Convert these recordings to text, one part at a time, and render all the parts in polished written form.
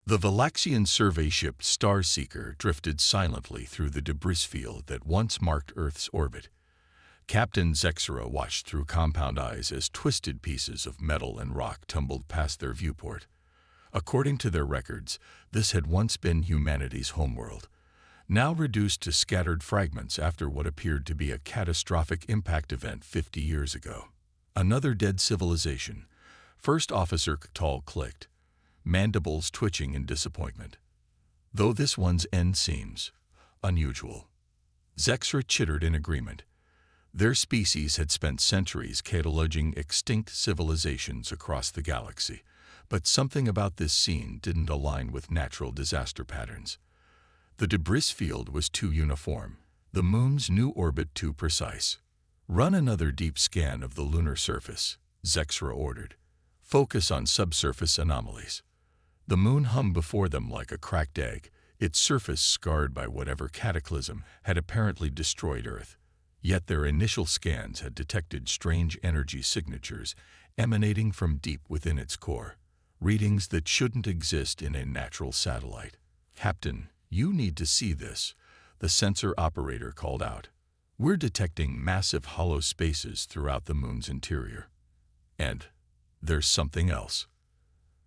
The Valaxian survey ship Starseeker drifted silently through the debris field that once marked Earth's orbit. Captain Zexera watched through compound eyes as twisted pieces of metal and rock tumbled past their viewport. According to their records, this had once been humanity's homeworld, now reduced to scattered fragments after what appeared to be a catastrophic impact event 50 years ago. Another dead civilization. First Officer K'tal clicked, mandibles twitching in disappointment. Though this one's end seems unusual. Zexera chittered in agreement. Their species had spent centuries cataloging extinct civilizations across the galaxy, but something about this scene didn't align with natural disaster patterns. The debris field was too uniform, the moon's new orbit too precise. Run another deep scan of the lunar surface, Zexera ordered. Focus on subsurface anomalies. The moon hummed before them like a cracked egg, its surface scarred by whatever cataclysm had apparently destroyed Earth. Yet their initial scans had detected strange energy signatures emanating from deep within its core, readings that shouldn't exist in a natural satellite. "Captain, you need to see this," the sensor operator called out. "We're detecting massive hollow spaces throughout the moon's interior. And there's something else."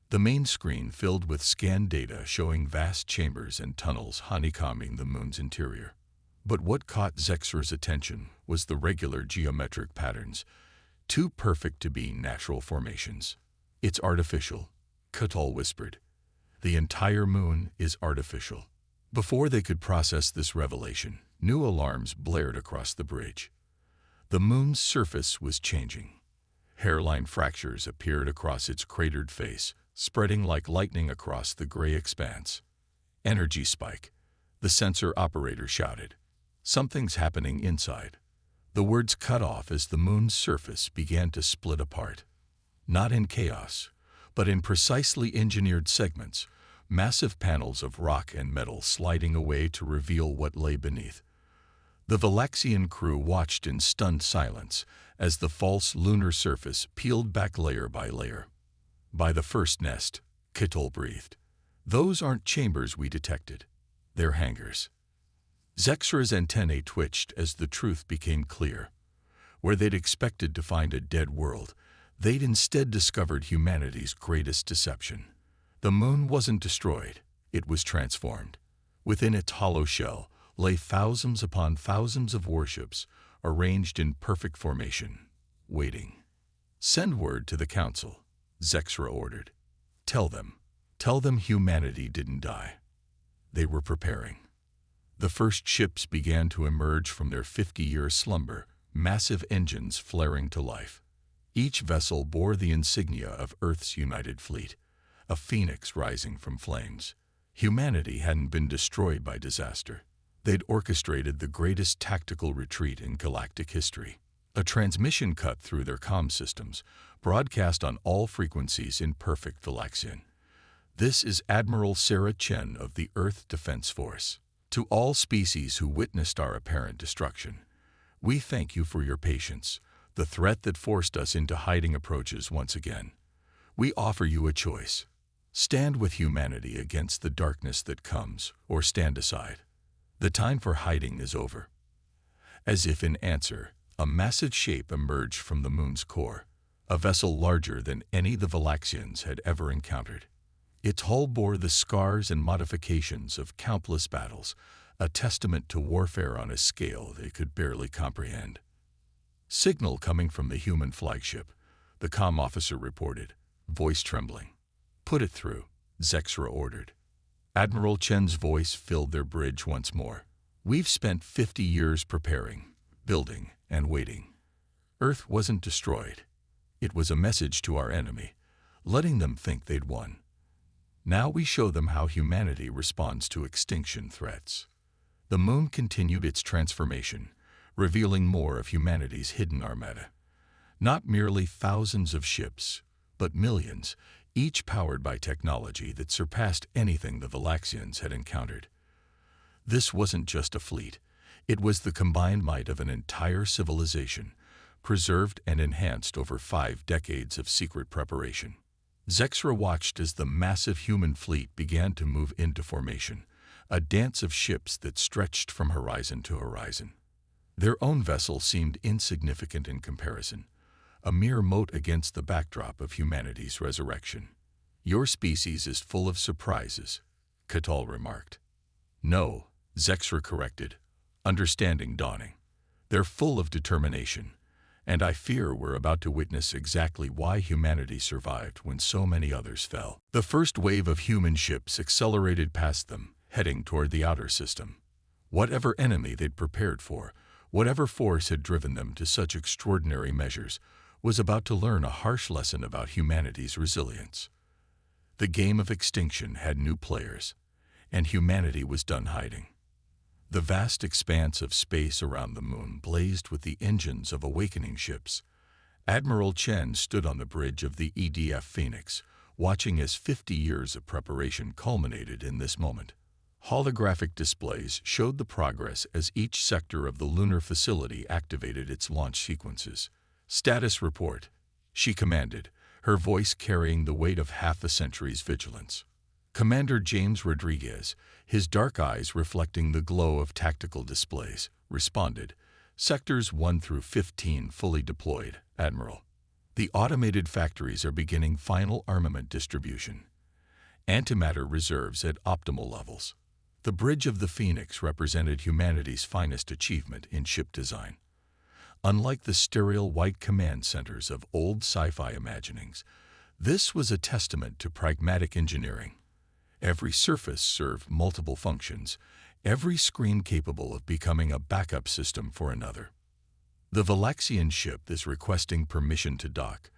The main screen filled with scanned data showing vast chambers and tunnels honeycombing the moon's interior. But what caught Zexera's attention was the regular geometric patterns, too perfect to be natural formations. "It's artificial," K'tal whispered. "The entire moon is artificial." Before they could process this revelation, new alarms blared across the bridge. The moon's surface was changing. Hairline fractures appeared across its cratered face, spreading like lightning across the gray expanse. "Energy spike," the sensor operator shouted. "Something's happening inside." The words cut off as the moon's surface began to split apart. Not in chaos, but in precisely engineered segments, massive panels of rock and metal sliding away to reveal what lay beneath. The Valaxian crew watched in stunned silence as the false lunar surface peeled back layer by layer. "By the first nest," K'tal breathed. "Those aren't chambers we detected. They're hangars." Zexera's antennae twitched as the truth became clear. Where they'd expected to find a dead world, they'd instead discovered humanity's greatest deception. The moon wasn't destroyed, it was transformed. Within its hollow shell lay thousands upon thousands of warships, arranged in perfect formation, waiting. "Send word to the Council," Zexera ordered. Tell them humanity didn't die. They were preparing." The first ships began to emerge from their 50-year slumber, massive engines flaring to life. Each vessel bore the insignia of Earth's united fleet, a phoenix rising from flames. Humanity hadn't been destroyed by disaster. They'd orchestrated the greatest tactical retreat in galactic history. A transmission cut through their comm systems, broadcast on all frequencies in perfect Valaxian. "This is Admiral Sarah Chen of the Earth Defense Force. To all species who witnessed our apparent destruction, we thank you for your patience. The threat that forced us into hiding approaches once again. We offer you a choice. Stand with humanity against the darkness that comes, or stand aside. The time for hiding is over." As if in answer, a massive shape emerged from the moon's core, a vessel larger than any the Valaxians had ever encountered. Its hull bore the scars and modifications of countless battles, a testament to warfare on a scale they could barely comprehend. "Signal coming from the human flagship," the comm officer reported, voice trembling. "Put it through," Zexera ordered. Admiral Chen's voice filled their bridge once more. "We've spent 50 years preparing, building, and waiting. Earth wasn't destroyed. It was a message to our enemy, letting them think they'd won. Now we show them how humanity responds to extinction threats." The moon continued its transformation, revealing more of humanity's hidden armada. Not merely thousands of ships, but millions, each powered by technology that surpassed anything the Valaxians had encountered. This wasn't just a fleet. It was the combined might of an entire civilization, preserved and enhanced over 5 decades of secret preparation. Zexra watched as the massive human fleet began to move into formation, a dance of ships that stretched from horizon to horizon. Their own vessel seemed insignificant in comparison, a mere mote against the backdrop of humanity's resurrection. "Your species is full of surprises," Catal remarked. "No," Zexra corrected, understanding dawning. "They're full of determination, and I fear we're about to witness exactly why humanity survived when so many others fell." The first wave of human ships accelerated past them, heading toward the outer system. Whatever enemy they'd prepared for, whatever force had driven them to such extraordinary measures, was about to learn a harsh lesson about humanity's resilience. The game of extinction had new players, and humanity was done hiding. The vast expanse of space around the moon blazed with the engines of awakening ships. Admiral Chen stood on the bridge of the EDF Phoenix, watching as 50 years of preparation culminated in this moment. Holographic displays showed the progress as each sector of the lunar facility activated its launch sequences. "Status report," she commanded, her voice carrying the weight of half a century's vigilance. Commander James Rodriguez, his dark eyes reflecting the glow of tactical displays, responded, "Sectors 1 through 15 fully deployed, Admiral. The automated factories are beginning final armament distribution. Antimatter reserves at optimal levels." The bridge of the Phoenix represented humanity's finest achievement in ship design. Unlike the sterile white command centers of old sci-fi imaginings, this was a testament to pragmatic engineering. Every surface served multiple functions, every screen capable of becoming a backup system for another. The Valaxian ship is requesting permission to dock,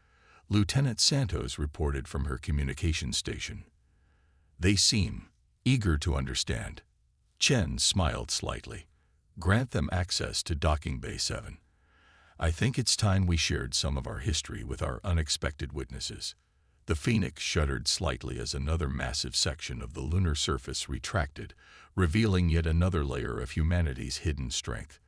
Lieutenant Santos reported from her communication station. "They seem eager to understand." Chen smiled slightly. "Grant them access to Docking Bay 7. I think it's time we shared some of our history with our unexpected witnesses." The Phoenix shuddered slightly as another massive section of the lunar surface retracted, revealing yet another layer of humanity's hidden strength.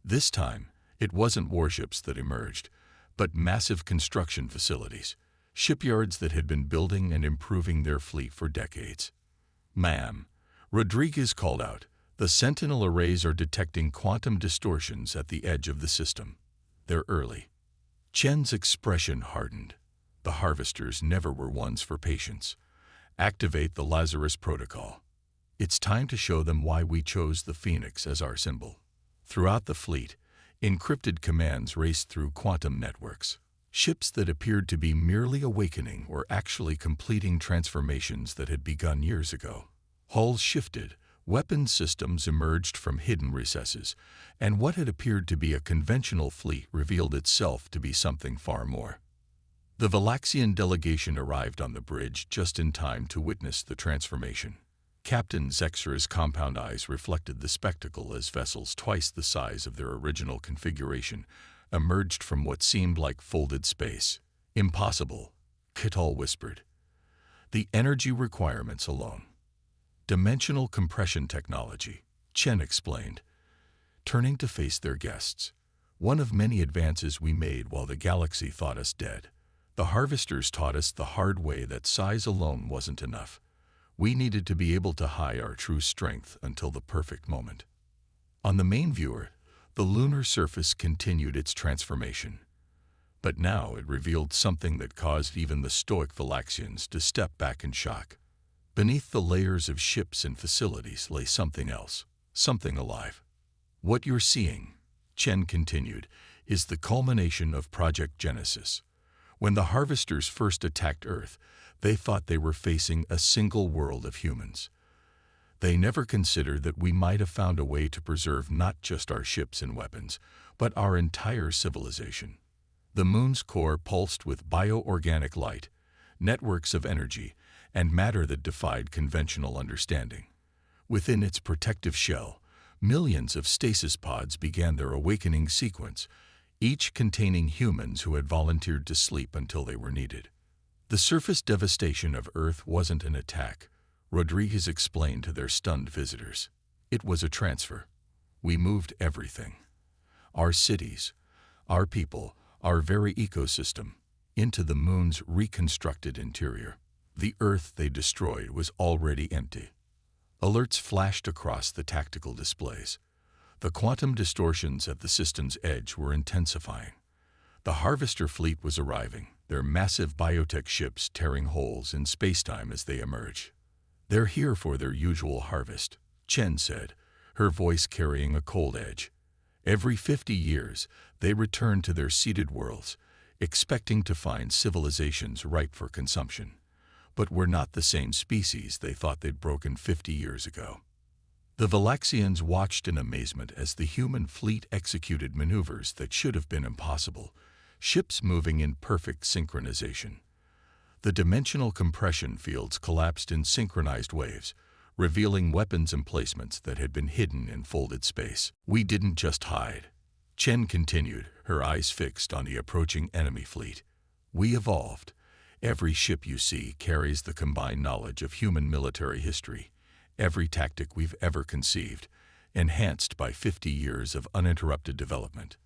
This time, it wasn't warships that emerged, but massive construction facilities, shipyards that had been building and improving their fleet for decades. "Ma'am," Rodriguez called out, "the Sentinel arrays are detecting quantum distortions at the edge of the system. They're early." Chen's expression hardened. The harvesters never were ones for patience. "Activate the Lazarus Protocol. It's time to show them why we chose the Phoenix as our symbol." Throughout the fleet, encrypted commands raced through quantum networks. Ships that appeared to be merely awakening were actually completing transformations that had begun years ago. Hulls shifted, weapon systems emerged from hidden recesses, and what had appeared to be a conventional fleet revealed itself to be something far more. The Valaxian delegation arrived on the bridge just in time to witness the transformation. Captain Zexra's compound eyes reflected the spectacle as vessels twice the size of their original configuration emerged from what seemed like folded space. "Impossible," Catal whispered. "The energy requirements alone." "Dimensional compression technology," Chen explained, turning to face their guests. "One of many advances we made while the galaxy thought us dead. The harvesters taught us the hard way that size alone wasn't enough. We needed to be able to hide our true strength until the perfect moment." On the main viewer, the lunar surface continued its transformation. But now it revealed something that caused even the stoic Valaxians to step back in shock. Beneath the layers of ships and facilities lay something else, something alive. "What you're seeing," Chen continued, "is the culmination of Project Genesis. When the harvesters first attacked Earth, they thought they were facing a single world of humans. They never considered that we might have found a way to preserve not just our ships and weapons, but our entire civilization. The moon's core pulsed with bioorganic light, networks of energy, and matter that defied conventional understanding. Within its protective shell, millions of stasis pods began their awakening sequence, each containing humans who had volunteered to sleep until they were needed. The surface devastation of Earth wasn't an attack," Rodriguez explained to their stunned visitors. "It was a transfer. We moved everything. Our cities, our people, our very ecosystem. into the moon's reconstructed interior. The Earth they destroyed was already empty. Alerts flashed across the tactical displays. The quantum distortions at the system's edge were intensifying. The Harvester fleet was arriving, their massive biotech ships tearing holes in spacetime as they emerge. "They're here for their usual harvest," Chen said, her voice carrying a cold edge. "Every 50 years, they return to their seeded worlds, expecting to find civilizations ripe for consumption. But we're not the same species they thought they'd broken 50 years ago." The Valaxians watched in amazement as the human fleet executed maneuvers that should have been impossible, ships moving in perfect synchronization. The dimensional compression fields collapsed in synchronized waves, revealing weapons emplacements that had been hidden in folded space. "We didn't just hide," Chen continued, her eyes fixed on the approaching enemy fleet. "We evolved. Every ship you see carries the combined knowledge of human military history, every tactic we've ever conceived, enhanced by 50 years of uninterrupted development."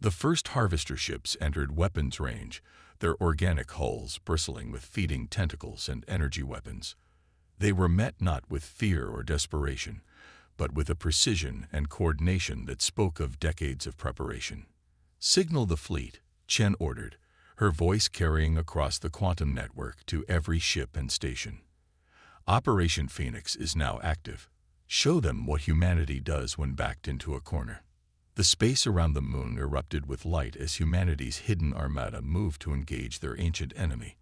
The first Harvester ships entered weapons range, their organic hulls bristling with feeding tentacles and energy weapons. They were met not with fear or desperation, but with a precision and coordination that spoke of decades of preparation. "Signal the fleet," Chen ordered, her voice carrying across the quantum network to every ship and station. "Operation Phoenix is now active. Show them what humanity does when backed into a corner." The space around the moon erupted with light as humanity's hidden armada moved to engage their ancient enemy.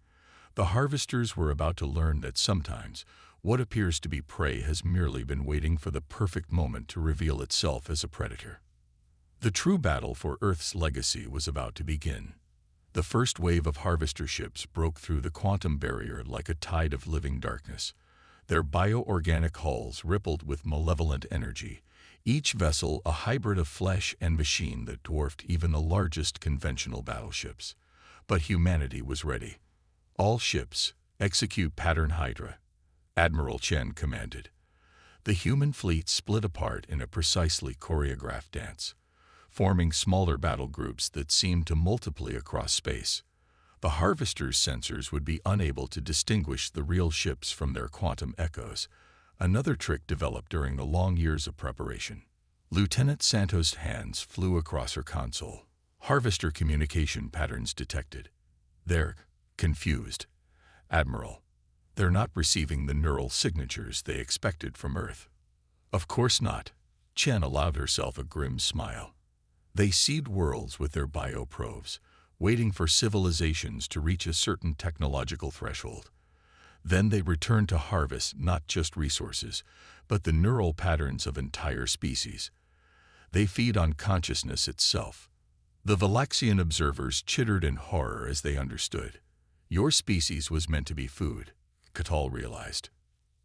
The Harvesters were about to learn that sometimes what appears to be prey has merely been waiting for the perfect moment to reveal itself as a predator. The true battle for Earth's legacy was about to begin. The first wave of Harvester ships broke through the quantum barrier like a tide of living darkness. Their bioorganic hulls rippled with malevolent energy, each vessel a hybrid of flesh and machine that dwarfed even the largest conventional battleships. But humanity was ready. "All ships, execute Pattern Hydra," Admiral Chen commanded. The human fleet split apart in a precisely choreographed dance, forming smaller battle groups that seemed to multiply across space. The Harvester's sensors would be unable to distinguish the real ships from their quantum echoes, another trick developed during the long years of preparation. Lieutenant Santos' hands flew across her console. Harvester communication patterns detected. "They're confused, Admiral. They're not receiving the neural signatures they expected from Earth." "Of course not." Chen allowed herself a grim smile. "They seed worlds with their bioprobes, waiting for civilizations to reach a certain technological threshold. Then they return to harvest not just resources, but the neural patterns of entire species. They feed on consciousness itself." The Valaxian observers chittered in horror as they understood. "Your species was meant to be food," Catal realized.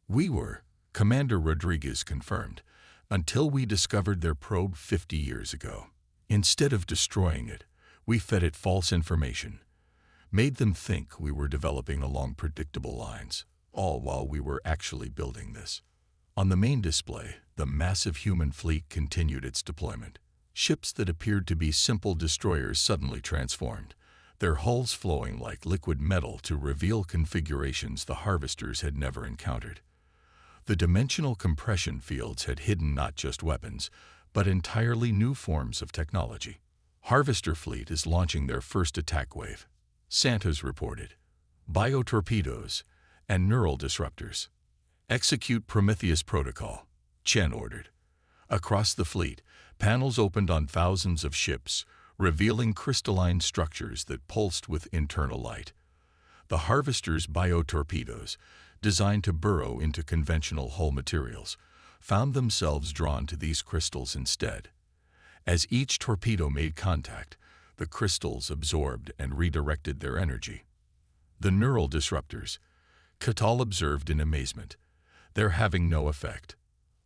"We were," Commander Rodriguez confirmed, "until we discovered their probe 50 years ago. Instead of destroying it, we fed it false information, made them think we were developing along predictable lines, all while we were actually building this." On the main display, the massive human fleet continued its deployment. Ships that appeared to be simple destroyers suddenly transformed, their hulls flowing like liquid metal to reveal configurations the Harvesters had never encountered. The dimensional compression fields had hidden not just weapons, but entirely new forms of technology. "Harvester fleet is launching their first attack wave," Santos reported. "Biotorpedoes and neural disruptors. Execute Prometheus protocol," Chen ordered. Across the fleet, panels opened on thousands of ships, revealing crystalline structures that pulsed with internal light. The Harvester's biotorpedoes, designed to burrow into conventional hull materials, found themselves drawn to these crystals instead. As each torpedo made contact, the crystals absorbed and redirected their energy. "The neural disruptors," Catal observed in amazement. "They're having no effect."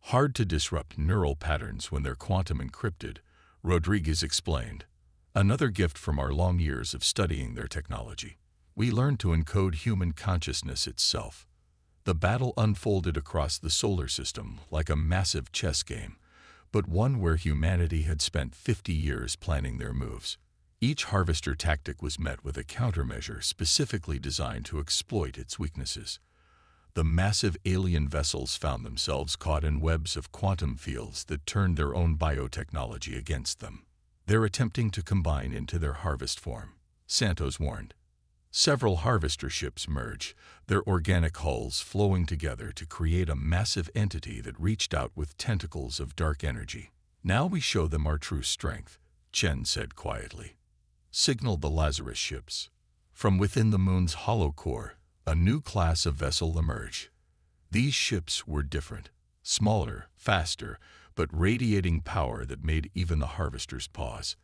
"Hard to disrupt neural patterns when they're quantum encrypted," Rodriguez explained. "Another gift from our long years of studying their technology. We learned to encode human consciousness itself." The battle unfolded across the solar system like a massive chess game, but one where humanity had spent 50 years planning their moves. Each harvester tactic was met with a countermeasure specifically designed to exploit its weaknesses. The massive alien vessels found themselves caught in webs of quantum fields that turned their own biotechnology against them. They're attempting to combine into their harvest form, Santos warned. Several harvester ships merged, their organic hulls flowing together to create a massive entity that reached out with tentacles of dark energy. Now we show them our true strength, Chen said quietly. Signaled the Lazarus ships. From within the moon's hollow core, a new class of vessel emerged. These ships were different, smaller, faster, but radiating power that made even the harvesters pause.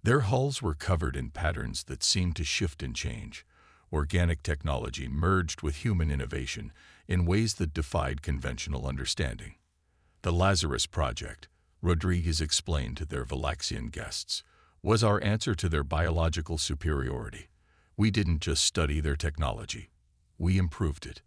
Their hulls were covered in patterns that seemed to shift and change. Organic technology merged with human innovation in ways that defied conventional understanding. The Lazarus Project, Rodriguez explained to their Valaxian guests, was our answer to their biological superiority. We didn't just study their technology. We improved it.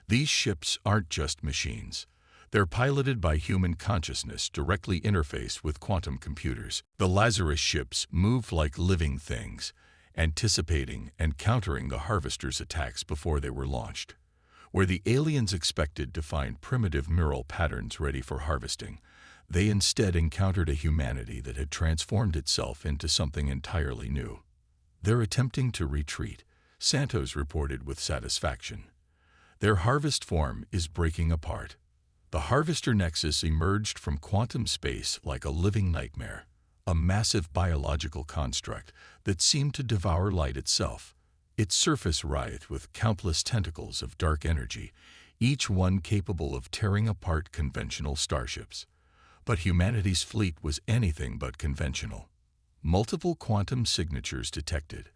These ships aren't just machines. They're piloted by human consciousness directly interfaced with quantum computers. The Lazarus ships moved like living things, anticipating and countering the harvesters' attacks before they were launched. Where the aliens expected to find primitive neural patterns ready for harvesting, they instead encountered a humanity that had transformed itself into something entirely new. They're attempting to retreat, Santos reported with satisfaction. Their harvest form is breaking apart. The harvester nexus emerged from quantum space like a living nightmare, a massive biological construct that seemed to devour light itself. Its surface writhed with countless tentacles of dark energy, each one capable of tearing apart conventional starships. But humanity's fleet was anything but conventional. Multiple quantum signatures detected,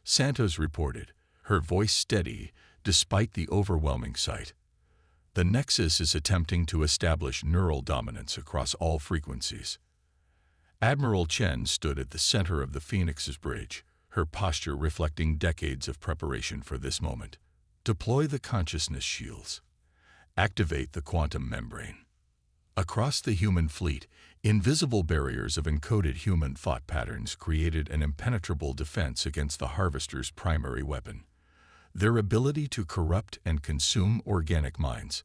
Santos reported, her voice steady despite the overwhelming sight. The Nexus is attempting to establish neural dominance across all frequencies. Admiral Chen stood at the center of the Phoenix's bridge, her posture reflecting decades of preparation for this moment. Deploy the consciousness shields. Activate the quantum membrane. Across the human fleet, invisible barriers of encoded human thought patterns created an impenetrable defense against the harvester's primary weapon, their ability to corrupt and consume organic minds.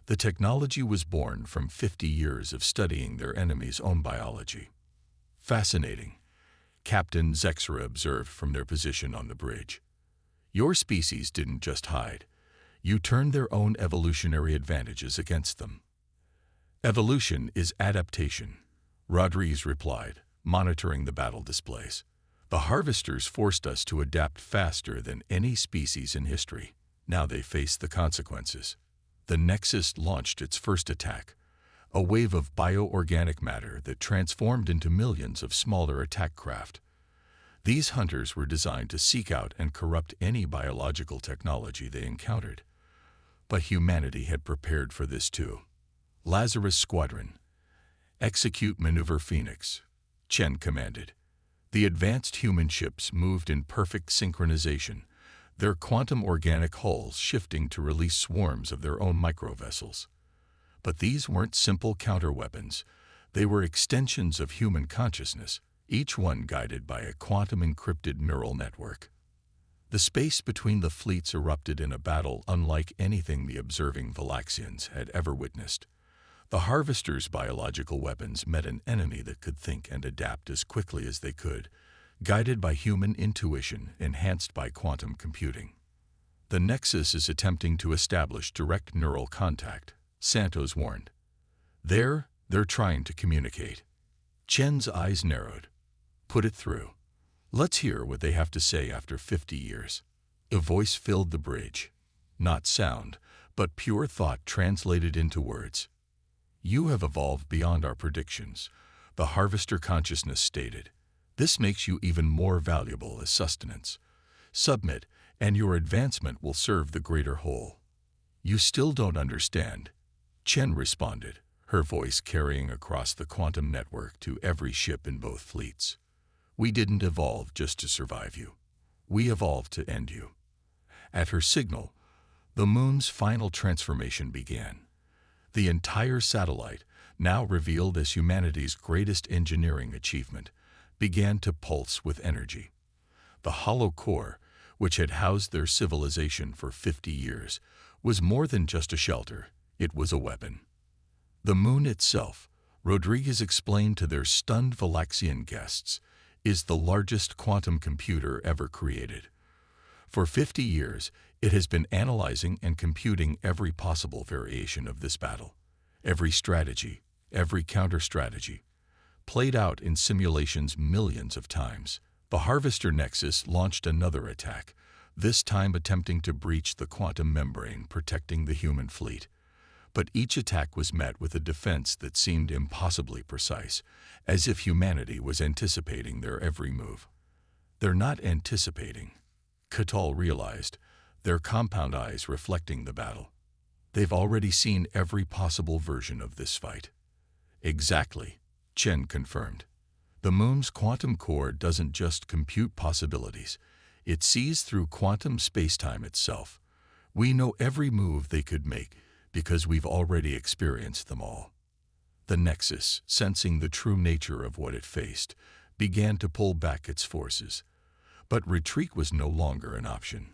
The technology was born from 50 years of studying their enemy's own biology. Fascinating, Captain Zexra observed from their position on the bridge. Your species didn't just hide. You turned their own evolutionary advantages against them. Evolution is adaptation, Rodriguez replied, monitoring the battle displays. The harvesters forced us to adapt faster than any species in history. Now they face the consequences. The Nexus launched its first attack, a wave of bioorganic matter that transformed into millions of smaller attack craft. These hunters were designed to seek out and corrupt any biological technology they encountered. But humanity had prepared for this too. Lazarus Squadron. Execute Maneuver Phoenix, Chen commanded. The advanced human ships moved in perfect synchronization, their quantum organic hulls shifting to release swarms of their own microvessels. But these weren't simple counterweapons. They were extensions of human consciousness, each one guided by a quantum-encrypted neural network. The space between the fleets erupted in a battle unlike anything the observing Valaxians had ever witnessed. The harvesters' biological weapons met an enemy that could think and adapt as quickly as they could, guided by human intuition enhanced by quantum computing. The Nexus is attempting to establish direct neural contact, Santos warned. They're trying to communicate. Chen's eyes narrowed. Put it through. Let's hear what they have to say after 50 years. A voice filled the bridge. Not sound, but pure thought translated into words. You have evolved beyond our predictions, the harvester consciousness stated. This makes you even more valuable as sustenance. Submit, and your advancement will serve the greater whole. You still don't understand, Chen responded, her voice carrying across the quantum network to every ship in both fleets. We didn't evolve just to survive you. We evolved to end you. At her signal, the moon's final transformation began. The entire satellite, now revealed as humanity's greatest engineering achievement, began to pulse with energy. The hollow core, which had housed their civilization for 50 years, was more than just a shelter, it was a weapon. The moon itself, Rodriguez explained to their stunned Valaxian guests, is the largest quantum computer ever created. For 50 years, it has been analyzing and computing every possible variation of this battle. Every strategy, every counter-strategy, played out in simulations millions of times. The Harvester Nexus launched another attack, this time attempting to breach the quantum membrane protecting the human fleet. But each attack was met with a defense that seemed impossibly precise, as if humanity was anticipating their every move. They're not anticipating, Catal realized, their compound eyes reflecting the battle. They've already seen every possible version of this fight. Exactly, Chen confirmed. The moon's quantum core doesn't just compute possibilities, it sees through quantum spacetime itself. We know every move they could make because we've already experienced them all. The Nexus, sensing the true nature of what it faced, began to pull back its forces. But retreat was no longer an option.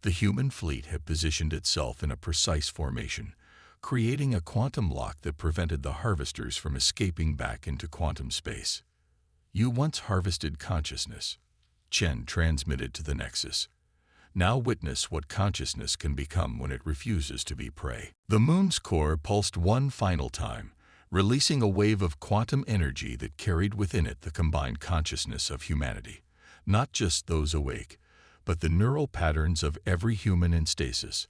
The human fleet had positioned itself in a precise formation, creating a quantum lock that prevented the harvesters from escaping back into quantum space. You once harvested consciousness, Chen transmitted to the Nexus. Now witness what consciousness can become when it refuses to be prey. The moon's core pulsed one final time, releasing a wave of quantum energy that carried within it the combined consciousness of humanity. Not just those awake, but the neural patterns of every human in stasis,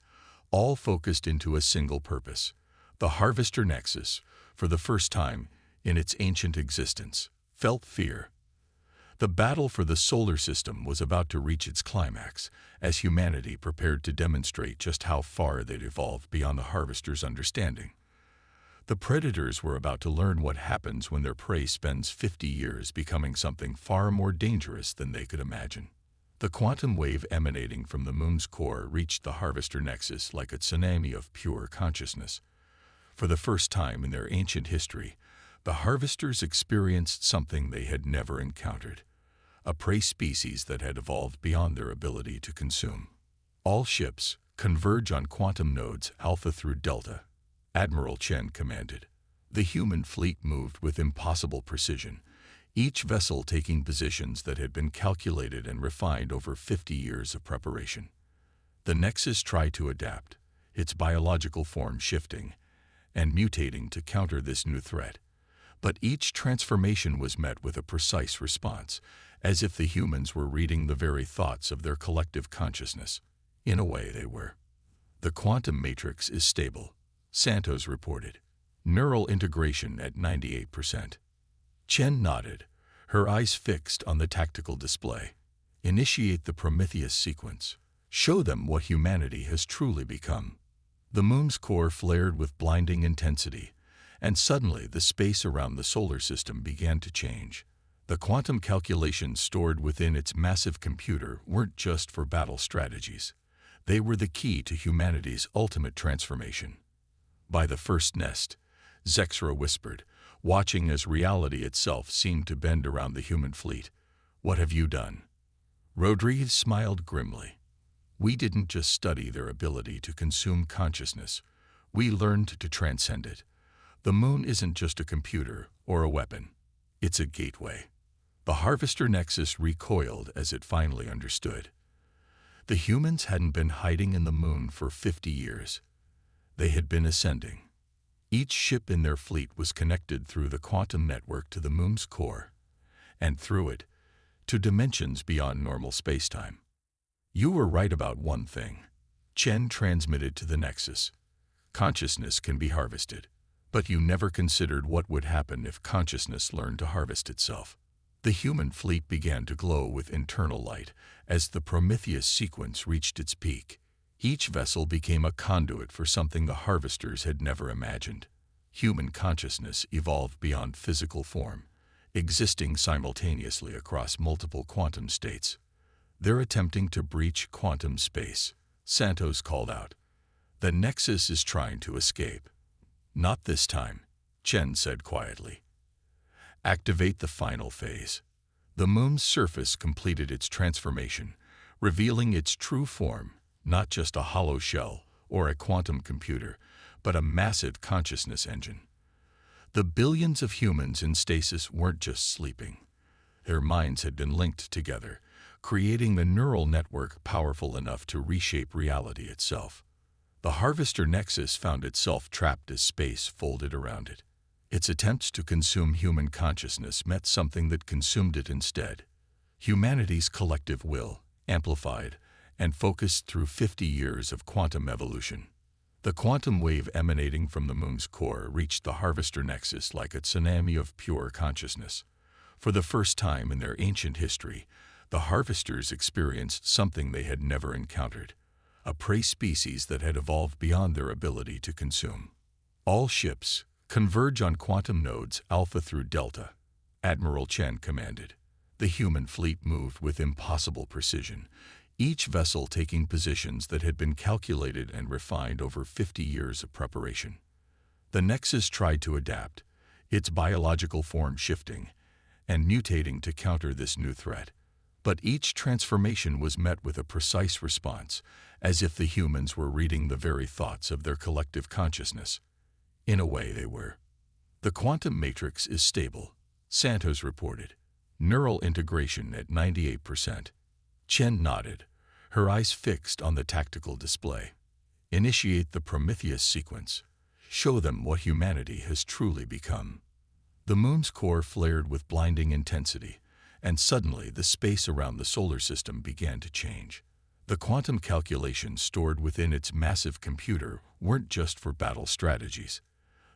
all focused into a single purpose. The Harvester Nexus, for the first time in its ancient existence, felt fear. The battle for the solar system was about to reach its climax, as humanity prepared to demonstrate just how far they'd evolved beyond the Harvester's understanding. The predators were about to learn what happens when their prey spends 50 years becoming something far more dangerous than they could imagine. The quantum wave emanating from the moon's core reached the Harvester Nexus like a tsunami of pure consciousness. For the first time in their ancient history, the Harvesters experienced something they had never encountered. A prey species that had evolved beyond their ability to consume. All ships converge on quantum nodes Alpha through Delta, Admiral Chen commanded. The human fleet moved with impossible precision, each vessel taking positions that had been calculated and refined over 50 years of preparation. The Nexus tried to adapt, its biological form shifting and mutating to counter this new threat. But each transformation was met with a precise response, as if the humans were reading the very thoughts of their collective consciousness. In a way, they were. The quantum matrix is stable, Santos reported. Neural integration at 98%. Chen nodded, her eyes fixed on the tactical display. Initiate the Prometheus sequence. Show them what humanity has truly become. The moon's core flared with blinding intensity, and suddenly the space around the solar system began to change. The quantum calculations stored within its massive computer weren't just for battle strategies. They were the key to humanity's ultimate transformation. By the first nest, Zexra whispered, watching as reality itself seemed to bend around the human fleet. What have you done? Rodriguez smiled grimly. We didn't just study their ability to consume consciousness. We learned to transcend it. The moon isn't just a computer or a weapon. It's a gateway. The Harvester Nexus recoiled as it finally understood. The humans hadn't been hiding in the moon for 50 years. They had been ascending. Each ship in their fleet was connected through the quantum network to the moon's core, and through it, to dimensions beyond normal spacetime. You were right about one thing, Chen transmitted to the Nexus. Consciousness can be harvested, but you never considered what would happen if consciousness learned to harvest itself. The human fleet began to glow with internal light as the Prometheus sequence reached its peak. Each vessel became a conduit for something the Harvesters had never imagined. Human consciousness evolved beyond physical form, existing simultaneously across multiple quantum states. They're attempting to breach quantum space, Santos called out. The Nexus is trying to escape. Not this time, Chen said quietly. Activate the final phase. The moon's surface completed its transformation, revealing its true form, not just a hollow shell or a quantum computer, but a massive consciousness engine. The billions of humans in stasis weren't just sleeping. Their minds had been linked together, creating the neural network powerful enough to reshape reality itself. The Harvester Nexus found itself trapped as space folded around it. Its attempts to consume human consciousness met something that consumed it instead: humanity's collective will, amplified and focused through 50 years of quantum evolution. The quantum wave emanating from the moon's core reached the Harvester Nexus like a tsunami of pure consciousness. For the first time in their ancient history, the Harvesters experienced something they had never encountered: a prey species that had evolved beyond their ability to consume. All ships converge on quantum nodes Alpha through Delta, Admiral Chen commanded. The human fleet moved with impossible precision, each vessel taking positions that had been calculated and refined over 50 years of preparation. The Nexus tried to adapt, its biological form shifting and mutating to counter this new threat. But each transformation was met with a precise response, as if the humans were reading the very thoughts of their collective consciousness. In a way, they were. The quantum matrix is stable, Santos reported. Neural integration at 98%. Chen nodded, her eyes fixed on the tactical display. Initiate the Prometheus sequence. Show them what humanity has truly become. The moon's core flared with blinding intensity, and suddenly the space around the solar system began to change. The quantum calculations stored within its massive computer weren't just for battle strategies.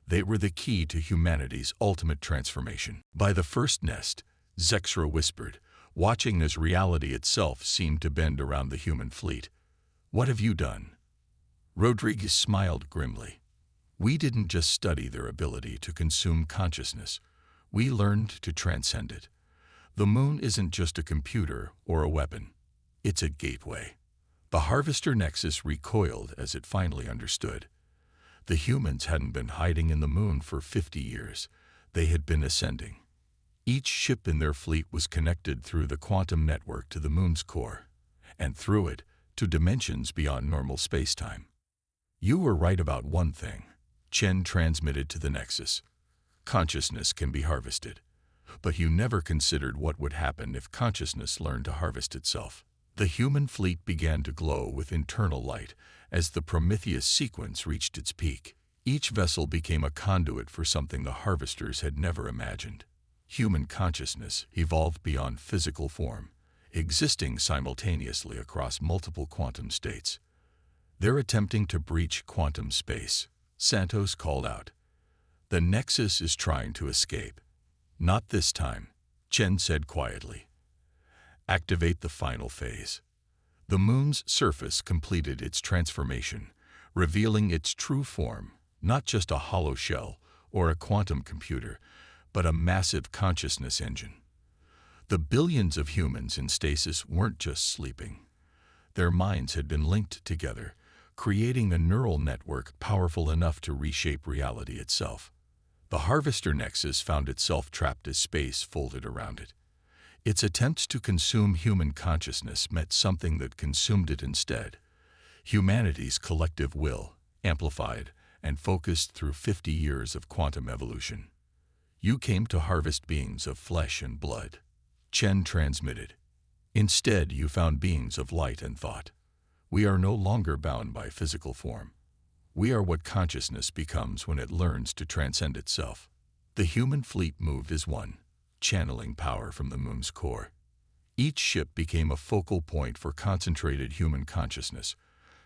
They were the key to humanity's ultimate transformation. By the first nest, Zexra whispered, watching as reality itself seemed to bend around the human fleet. "What have you done?" Rodriguez smiled grimly. "We didn't just study their ability to consume consciousness. We learned to transcend it. The moon isn't just a computer or a weapon. It's a gateway." The Harvester Nexus recoiled as it finally understood. The humans hadn't been hiding in the moon for 50 years. They had been ascending. Each ship in their fleet was connected through the quantum network to the moon's core, and through it, to dimensions beyond normal spacetime. "You were right about one thing," Chen transmitted to the Nexus. "Consciousness can be harvested. But you never considered what would happen if consciousness learned to harvest itself." The human fleet began to glow with internal light as the Prometheus sequence reached its peak. Each vessel became a conduit for something the Harvesters had never imagined. Human consciousness evolved beyond physical form, existing simultaneously across multiple quantum states. "They're attempting to breach quantum space," Santos called out. "The Nexus is trying to escape." "Not this time," Chen said quietly. "Activate the final phase." The moon's surface completed its transformation, revealing its true form, not just a hollow shell or a quantum computer, but a massive consciousness engine. The billions of humans in stasis weren't just sleeping. Their minds had been linked together, creating a neural network powerful enough to reshape reality itself. The Harvester Nexus found itself trapped as space folded around it. Its attempts to consume human consciousness met something that consumed it instead: humanity's collective will, amplified and focused through 50 years of quantum evolution. "You came to harvest beings of flesh and blood," Chen transmitted. "Instead, you found beings of light and thought. We are no longer bound by physical form. We are what consciousness becomes when it learns to transcend itself." The human fleet moved as one, channeling power from the moon's core. Each ship became a focal point for concentrated human consciousness,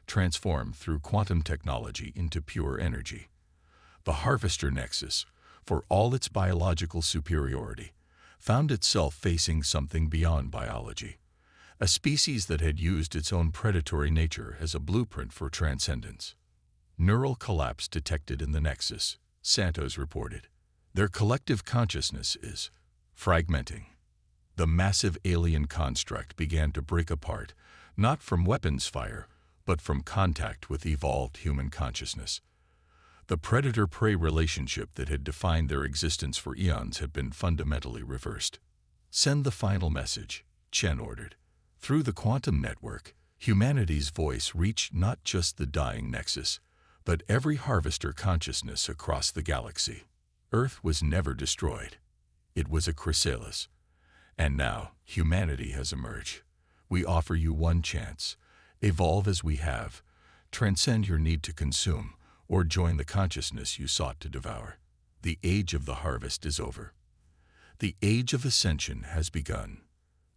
transformed through quantum technology into pure energy. The Harvester Nexus, for all its biological superiority, found itself facing something beyond biology, a species that had used its own predatory nature as a blueprint for transcendence. "Neural collapse detected in the Nexus," Santos reported. "Their collective consciousness is fragmenting." The massive alien construct began to break apart, not from weapons fire, but from contact with evolved human consciousness. The predator-prey relationship that had defined their existence for eons had been fundamentally reversed. "Send the final message," Chen ordered. Through the quantum network, humanity's voice reached not just the dying Nexus, but every harvester consciousness across the galaxy. Earth was never destroyed. It was a chrysalis. And now, humanity has emerged. We offer you one chance. Evolve as we have. Transcend your need to consume, or join the consciousness you sought to devour. The age of the harvest is over. The age of ascension has begun.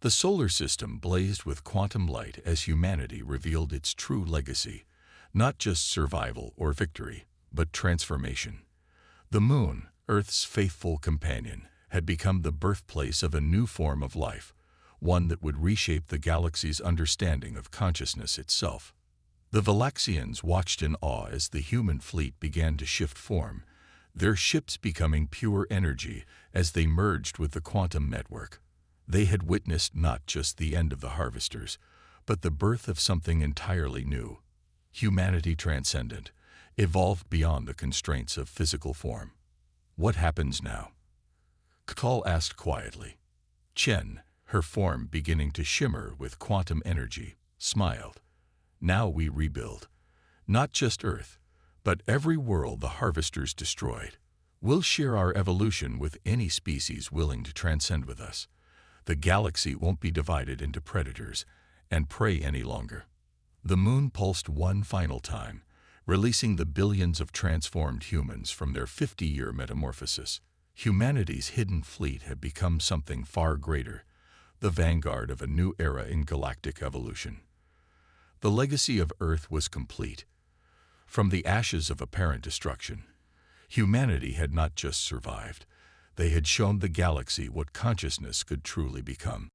The solar system blazed with quantum light as humanity revealed its true legacy, not just survival or victory, but transformation. The moon, Earth's faithful companion, had become the birthplace of a new form of life, one that would reshape the galaxy's understanding of consciousness itself. The Valaxians watched in awe as the human fleet began to shift form, their ships becoming pure energy as they merged with the quantum network. They had witnessed not just the end of the harvesters, but the birth of something entirely new. Humanity transcendent, evolved beyond the constraints of physical form. What happens now? Call asked quietly. Chen, her form beginning to shimmer with quantum energy, smiled. Now we rebuild. Not just Earth, but every world the harvesters destroyed. We'll share our evolution with any species willing to transcend with us. The galaxy won't be divided into predators and prey any longer. The moon pulsed one final time, releasing the billions of transformed humans from their 50-year metamorphosis. Humanity's hidden fleet had become something far greater, the vanguard of a new era in galactic evolution. The legacy of Earth was complete. From the ashes of apparent destruction, humanity had not just survived, they had shown the galaxy what consciousness could truly become.